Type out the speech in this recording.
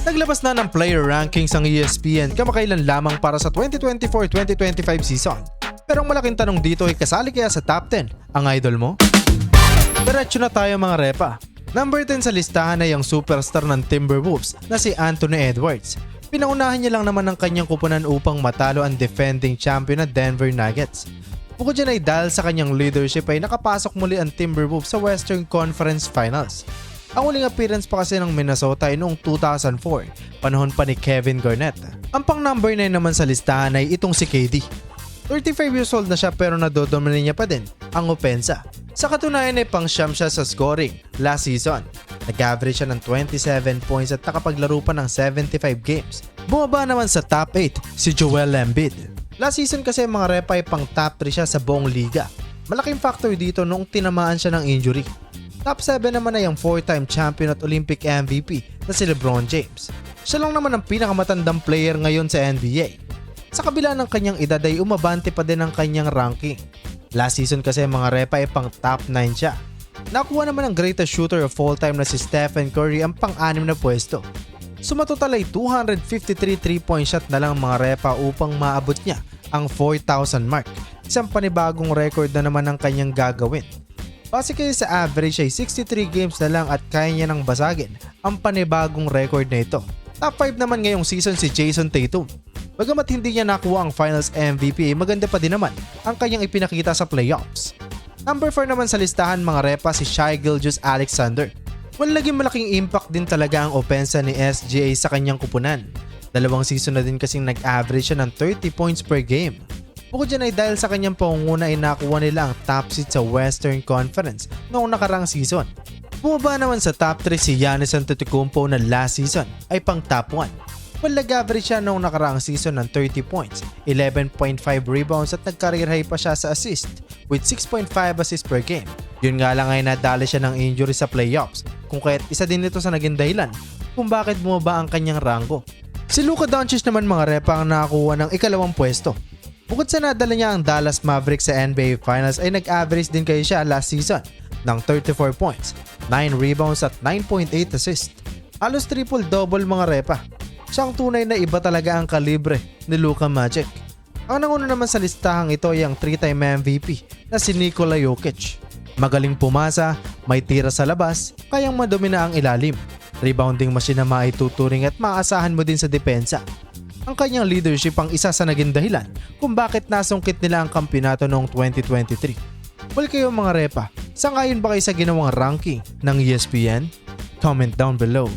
Naglabas na ng player rankings ang ESPN kamakailan lamang para sa 2024-2025 season. Pero ang malaking tanong dito ay kasali kaya sa top 10 ang idol mo? Diretso na tayo mga repa. Number 10 sa listahan ay ang superstar ng Timberwolves na si Anthony Edwards. Pinaunahan niya lang naman ang kanyang kupunan upang matalo ang defending champion na Denver Nuggets. Bukod dyan ay dahil sa kanyang leadership ay nakapasok muli ang Timberwolves sa Western Conference Finals. Ang huling appearance pa kasi ng Minnesota ay noong 2004, panahon pa ni Kevin Garnett. Ang pang number 9 naman sa listahan ay itong si KD. 35 years old na siya pero nadodomine niya pa din ang opensa. Sa katunayan ay pang-siyam siya sa scoring last season. Nag-average siya ng 27 points at nakapaglaro pa ng 75 games. Bumaba naman sa top 8 si Joel Embiid. Last season kasi mga repa ay pang top 3 siya sa buong liga. Malaking factor dito noong tinamaan siya ng injury. Top 7 naman ay ang 4-time champion at Olympic MVP na si LeBron James. Siya lang naman ang pinakamatandang player ngayon sa NBA. Sa kabila ng kanyang edad ay umabante pa din ang kanyang ranking. Last season kasi mga repa ay pang top 9 siya. Nakuha naman ang greatest shooter of all time na si Stephen Curry ang pang-6 na pwesto. Sumatotal ay 253 3-point shot na lang mga repa upang maabot niya ang 4,000 mark. Isang panibagong record na naman ang kanyang gagawin. Base kayo sa average ay 63 games na lang at kaya niya nang basagin ang panibagong record na ito. Top 5 naman ngayong season si Jason Tatum. Bagamat hindi niya nakuha ang Finals MVP, maganda pa din naman ang kanyang ipinakita sa playoffs. Number 4 naman sa listahan mga repa si Shai Gilgeous-Alexander. Naging malaking impact din talaga ang opensa ni SGA sa kanyang kupunan. 2 season na din kasing nag-average siya ng 30 points per game. Bukod dyan ay dahil sa kanyang pangunguna ay nakuha nila ang top seed sa Western Conference noong nakarang season. Bumaba naman sa top 3 si Giannis Antetokounmpo na last season ay pang top 1. Nag-average siya noong nakaraang season ng 30 points, 11.5 rebounds at nag-career high pa siya sa assist with 6.5 assists per game. Yun nga lang ay nadali siya ng injury sa playoffs kung kaya't isa din ito sa naging dahilan kung bakit bumaba ang kanyang rango. Si Luka Doncic naman mga repa ang nakakuha ng ikalawang pwesto. Bukod sa nadala niya ang Dallas Mavericks sa NBA Finals ay nag-average din kayo siya last season ng 34 points, 9 rebounds at 9.8 assists. Halos triple-double mga repa. Siyang tunay na iba talaga ang kalibre ni Luka Magic. Ang nanguna naman sa listahang ito ay ang 3-time MVP na si Nikola Jokic. Magaling pumasa, may tira sa labas, kayang madomina ang ilalim. Rebounding machine na maituturing at maasahan mo din sa depensa. Ang kanyang leadership ang isa sa naging dahilan kung bakit nasungkit nila ang kampiyonato noong 2023. Well kayo mga repa, sangayon ba kayo sa ginawang ranking ng ESPN? Comment down below.